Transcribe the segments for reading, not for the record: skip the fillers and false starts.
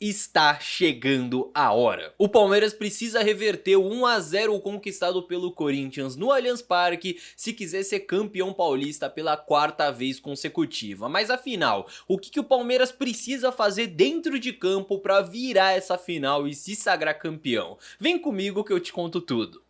Está chegando a hora. O Palmeiras precisa reverter o 1 a 0 conquistado pelo Corinthians no Allianz Parque se quiser ser campeão paulista pela quarta vez consecutiva. Mas afinal, o que o Palmeiras precisa fazer dentro de campo para virar essa final e se sagrar campeão? Vem comigo que eu te conto tudo.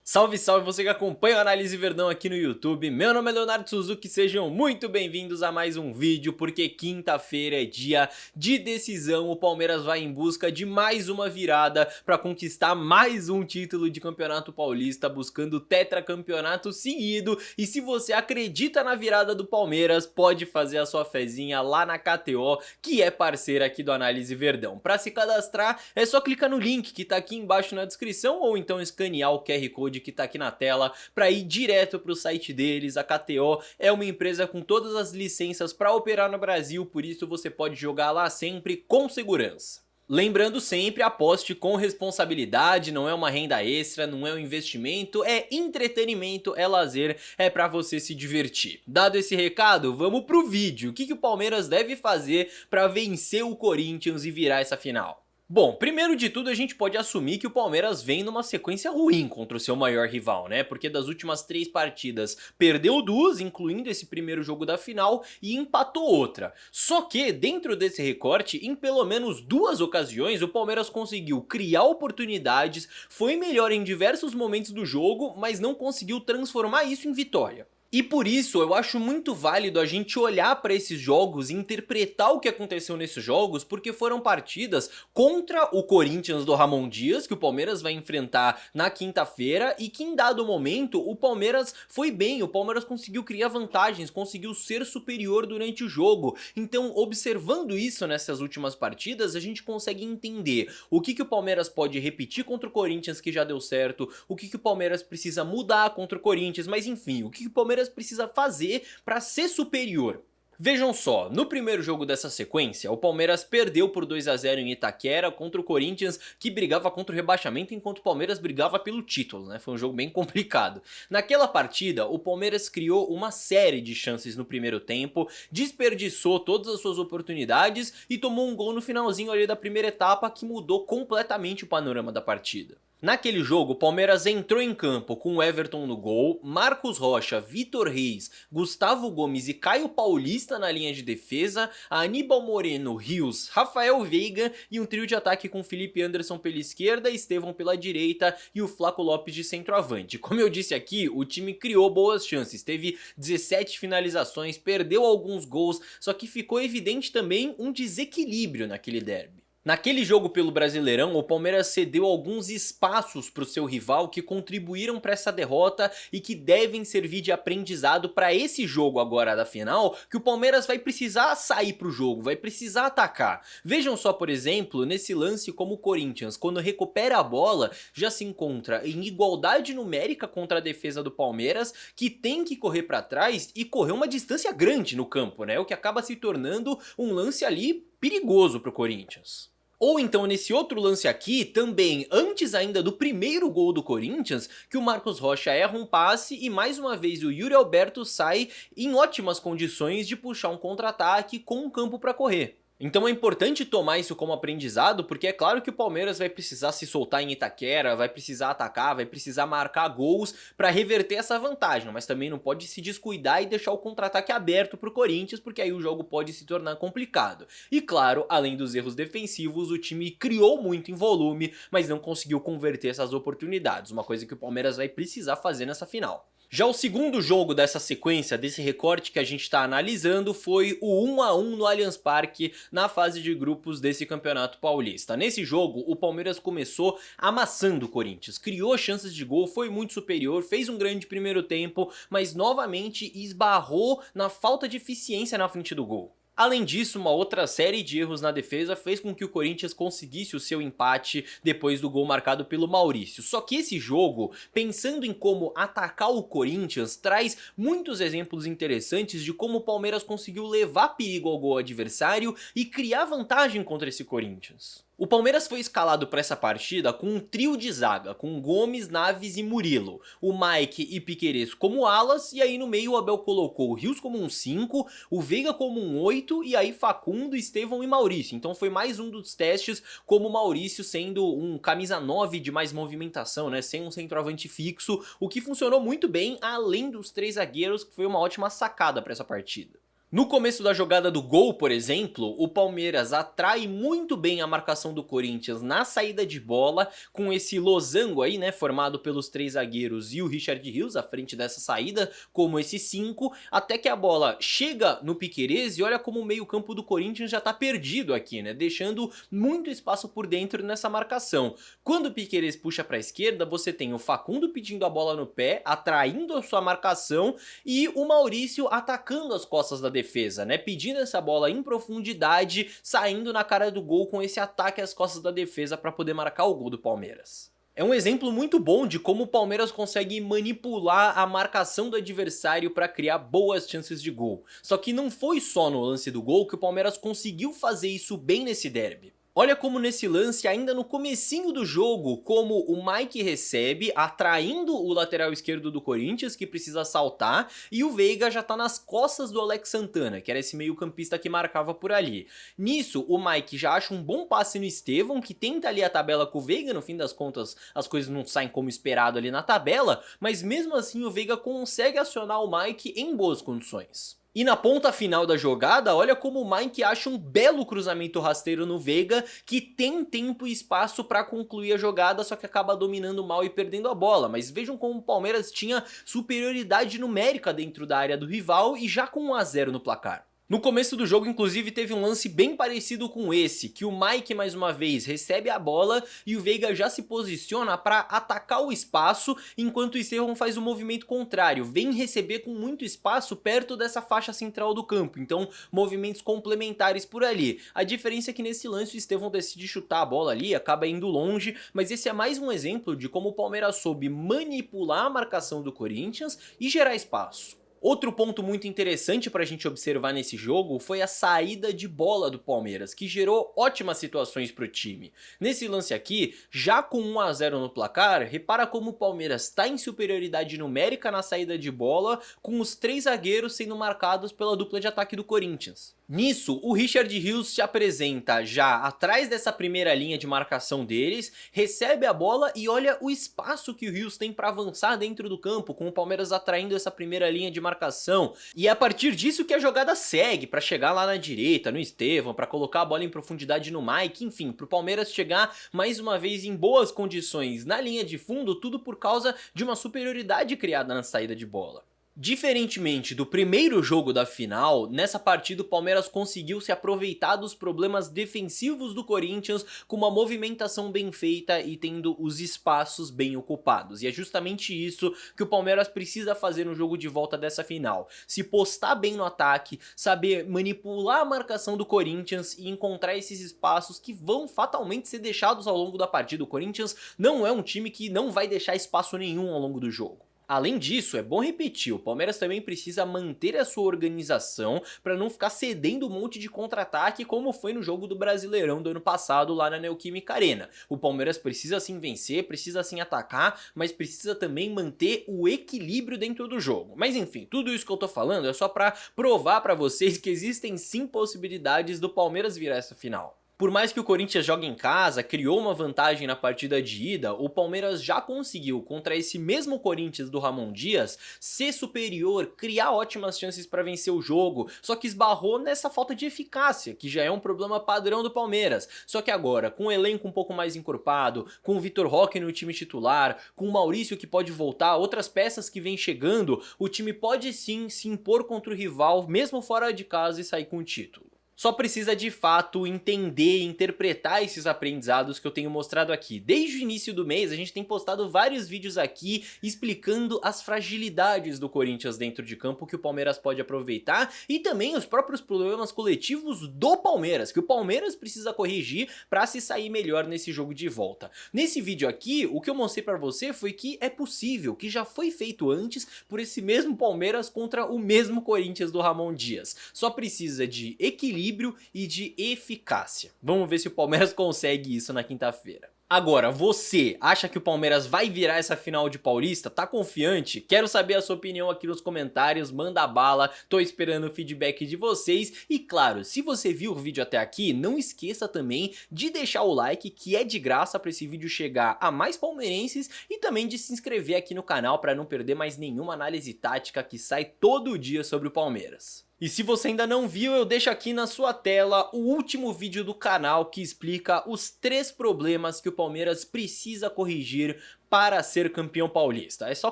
Salve, salve você que acompanha o Análise Verdão aqui no YouTube, meu nome é Leonardo Suzuki, sejam muito bem-vindos a mais um vídeo, porque quinta-feira é dia de decisão, o Palmeiras vai em busca de mais uma virada para conquistar mais um título de Campeonato Paulista, buscando o tetracampeonato seguido, e se você acredita na virada do Palmeiras, pode fazer a sua fezinha lá na KTO, que é parceira aqui do Análise Verdão. Para se cadastrar, é só clicar no link que tá aqui embaixo na descrição, ou então escanear o QR Code que tá aqui na tela para ir direto pro site deles. A KTO é uma empresa com todas as licenças para operar no Brasil, por isso você pode jogar lá sempre com segurança. Lembrando sempre, aposte com responsabilidade, não é uma renda extra, não é um investimento, é entretenimento, é lazer, é pra você se divertir. Dado esse recado, vamos pro vídeo. O que o Palmeiras deve fazer pra vencer o Corinthians e virar essa final? Bom, primeiro de tudo a gente pode assumir que o Palmeiras vem numa sequência ruim contra o seu maior rival, né? Porque das últimas 3 partidas perdeu 2, incluindo esse primeiro jogo da final, e empatou outra. Só que dentro desse recorte, em pelo menos 2 ocasiões, o Palmeiras conseguiu criar oportunidades, foi melhor em diversos momentos do jogo, mas não conseguiu transformar isso em vitória. E por isso eu acho muito válido a gente olhar para esses jogos e interpretar o que aconteceu nesses jogos, porque foram partidas contra o Corinthians do Ramon Dias, que o Palmeiras vai enfrentar na quinta-feira, e que em dado momento o Palmeiras foi bem, o Palmeiras conseguiu criar vantagens, conseguiu ser superior durante o jogo. Então, observando isso nessas últimas partidas, a gente consegue entender o que o Palmeiras pode repetir contra o Corinthians que já deu certo, o que o Palmeiras precisa mudar contra o Corinthians, mas enfim, o que o Palmeiras precisa fazer para ser superior. Vejam só, no primeiro jogo dessa sequência, o Palmeiras perdeu por 2 a 0 em Itaquera contra o Corinthians, que brigava contra o rebaixamento enquanto o Palmeiras brigava pelo título, né? Foi um jogo bem complicado. Naquela partida, o Palmeiras criou uma série de chances no primeiro tempo, desperdiçou todas as suas oportunidades e tomou um gol no finalzinho ali da primeira etapa que mudou completamente o panorama da partida. Naquele jogo, o Palmeiras entrou em campo com o Everton no gol, Marcos Rocha, Vitor Reis, Gustavo Gomes e Caio Paulista na linha de defesa, Aníbal Moreno, Rios, Rafael Veiga e um trio de ataque com Felipe Anderson pela esquerda, Estevão pela direita e o Flaco Lopes de centroavante. Como eu disse aqui, o time criou boas chances, teve 17 finalizações, perdeu alguns gols, só que ficou evidente também um desequilíbrio naquele derby. Naquele jogo pelo Brasileirão, o Palmeiras cedeu alguns espaços para o seu rival que contribuíram para essa derrota e que devem servir de aprendizado para esse jogo agora da final, que o Palmeiras vai precisar sair para o jogo, vai precisar atacar. Vejam só, por exemplo, nesse lance como o Corinthians, quando recupera a bola, já se encontra em igualdade numérica contra a defesa do Palmeiras, que tem que correr para trás e correr uma distância grande no campo, né? O que acaba se tornando um lance ali perigoso para o Corinthians. Ou então nesse outro lance aqui, também antes ainda do primeiro gol do Corinthians, que o Marcos Rocha erra um passe e mais uma vez o Yuri Alberto sai em ótimas condições de puxar um contra-ataque com um campo para correr. Então é importante tomar isso como aprendizado, porque é claro que o Palmeiras vai precisar se soltar em Itaquera, vai precisar atacar, vai precisar marcar gols para reverter essa vantagem, mas também não pode se descuidar e deixar o contra-ataque aberto para o Corinthians, porque aí o jogo pode se tornar complicado. E claro, além dos erros defensivos, o time criou muito em volume, mas não conseguiu converter essas oportunidades, uma coisa que o Palmeiras vai precisar fazer nessa final. Já o segundo jogo dessa sequência, desse recorte que a gente está analisando, foi o 1 a 1 no Allianz Parque na fase de grupos desse Campeonato Paulista. Nesse jogo, o Palmeiras começou amassando o Corinthians, criou chances de gol, foi muito superior, fez um grande primeiro tempo, mas novamente esbarrou na falta de eficiência na frente do gol. Além disso, uma outra série de erros na defesa fez com que o Corinthians conseguisse o seu empate depois do gol marcado pelo Maurício. Só que esse jogo, pensando em como atacar o Corinthians, traz muitos exemplos interessantes de como o Palmeiras conseguiu levar perigo ao gol adversário e criar vantagem contra esse Corinthians. O Palmeiras foi escalado para essa partida com um trio de zaga, com Gomes, Naves e Murilo, o Mike e Piquerez como alas, e aí no meio o Abel colocou o Rios como um 5, o Veiga como um 8, e aí Facundo, Estevão e Maurício. Então foi mais um dos testes, como o Maurício sendo um camisa 9 de mais movimentação, né, sem um centroavante fixo, o que funcionou muito bem, além dos 3 zagueiros, que foi uma ótima sacada para essa partida. No começo da jogada do gol, por exemplo, o Palmeiras atrai muito bem a marcação do Corinthians na saída de bola, com esse losango aí, né, formado pelos 3 zagueiros e o Richard Rios à frente dessa saída, como esse 5, até que a bola chega no Piquerez e olha como o meio-campo do Corinthians já tá perdido aqui, né, deixando muito espaço por dentro nessa marcação. Quando o Piquerez puxa para a esquerda, você tem o Facundo pedindo a bola no pé, atraindo a sua marcação, e o Maurício atacando as costas da defesa, né, pedindo essa bola em profundidade, saindo na cara do gol com esse ataque às costas da defesa para poder marcar o gol do Palmeiras. É um exemplo muito bom de como o Palmeiras consegue manipular a marcação do adversário para criar boas chances de gol. Só que não foi só no lance do gol que o Palmeiras conseguiu fazer isso bem nesse derby. Olha como nesse lance, ainda no comecinho do jogo, como o Mike recebe, atraindo o lateral esquerdo do Corinthians, que precisa saltar, e o Veiga já tá nas costas do Alex Santana, que era esse meio campista que marcava por ali. Nisso, o Mike já acha um bom passe no Estevão, que tenta ali a tabela com o Veiga, no fim das contas as coisas não saem como esperado ali na tabela, mas mesmo assim o Veiga consegue acionar o Mike em boas condições. E na ponta final da jogada, olha como o Mike acha um belo cruzamento rasteiro no Veiga, que tem tempo e espaço para concluir a jogada, só que acaba dominando mal e perdendo a bola. Mas vejam como o Palmeiras tinha superioridade numérica dentro da área do rival e já com 1 a 0 no placar. No começo do jogo, inclusive, teve um lance bem parecido com esse, que o Mike, mais uma vez, recebe a bola e o Veiga já se posiciona para atacar o espaço, enquanto o Estevão faz o movimento contrário, vem receber com muito espaço perto dessa faixa central do campo, então movimentos complementares por ali. A diferença é que nesse lance o Estevão decide chutar a bola ali, acaba indo longe, mas esse é mais um exemplo de como o Palmeiras soube manipular a marcação do Corinthians e gerar espaço. Outro ponto muito interessante para a gente observar nesse jogo foi a saída de bola do Palmeiras, que gerou ótimas situações para o time. Nesse lance aqui, já com 1 a 0 no placar, repara como o Palmeiras está em superioridade numérica na saída de bola, com os 3 zagueiros sendo marcados pela dupla de ataque do Corinthians. Nisso, o Richard Rios se apresenta já atrás dessa primeira linha de marcação deles, recebe a bola e olha o espaço que o Rios tem para avançar dentro do campo, com o Palmeiras atraindo essa primeira linha de marcação. E é a partir disso que a jogada segue, para chegar lá na direita, no Estevão, para colocar a bola em profundidade no Mike, enfim, para o Palmeiras chegar mais uma vez em boas condições na linha de fundo, tudo por causa de uma superioridade criada na saída de bola. Diferentemente do primeiro jogo da final, nessa partida o Palmeiras conseguiu se aproveitar dos problemas defensivos do Corinthians com uma movimentação bem feita e tendo os espaços bem ocupados. E é justamente isso que o Palmeiras precisa fazer no jogo de volta dessa final. Se postar bem no ataque, saber manipular a marcação do Corinthians e encontrar esses espaços que vão fatalmente ser deixados ao longo da partida. O Corinthians não é um time que não vai deixar espaço nenhum ao longo do jogo. Além disso, é bom repetir, o Palmeiras também precisa manter a sua organização para não ficar cedendo um monte de contra-ataque como foi no jogo do Brasileirão do ano passado lá na Neoquímica Arena. O Palmeiras precisa sim vencer, precisa sim atacar, mas precisa também manter o equilíbrio dentro do jogo. Mas enfim, tudo isso que eu tô falando é só para provar para vocês que existem sim possibilidades do Palmeiras virar essa final. Por mais que o Corinthians jogue em casa, criou uma vantagem na partida de ida, o Palmeiras já conseguiu, contra esse mesmo Corinthians do Ramon Dias, ser superior, criar ótimas chances para vencer o jogo, só que esbarrou nessa falta de eficácia, que já é um problema padrão do Palmeiras. Só que agora, com o elenco um pouco mais encorpado, com o Vitor Roque no time titular, com o Maurício que pode voltar, outras peças que vêm chegando, o time pode sim se impor contra o rival, mesmo fora de casa, e sair com o título. Só precisa de fato entender e interpretar esses aprendizados que eu tenho mostrado aqui. Desde o início do mês a gente tem postado vários vídeos aqui explicando as fragilidades do Corinthians dentro de campo que o Palmeiras pode aproveitar e também os próprios problemas coletivos do Palmeiras, que o Palmeiras precisa corrigir para se sair melhor nesse jogo de volta. Nesse vídeo aqui, o que eu mostrei para você foi que é possível, que já foi feito antes por esse mesmo Palmeiras contra o mesmo Corinthians do Ramon Dias. Só precisa de equilíbrio equilíbrio e de eficácia. Vamos ver se o Palmeiras consegue isso na quinta-feira. Agora, você acha que o Palmeiras vai virar essa final de Paulista? Tá confiante? Quero saber a sua opinião aqui nos comentários, manda bala, tô esperando o feedback de vocês. E claro, se você viu o vídeo até aqui, não esqueça também de deixar o like, que é de graça para esse vídeo chegar a mais palmeirenses, e também de se inscrever aqui no canal para não perder mais nenhuma análise tática que sai todo dia sobre o Palmeiras. E se você ainda não viu, eu deixo aqui na sua tela o último vídeo do canal que explica os 3 problemas que o Palmeiras precisa corrigir para ser campeão paulista. É só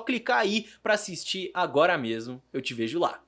clicar aí para assistir agora mesmo, eu te vejo lá.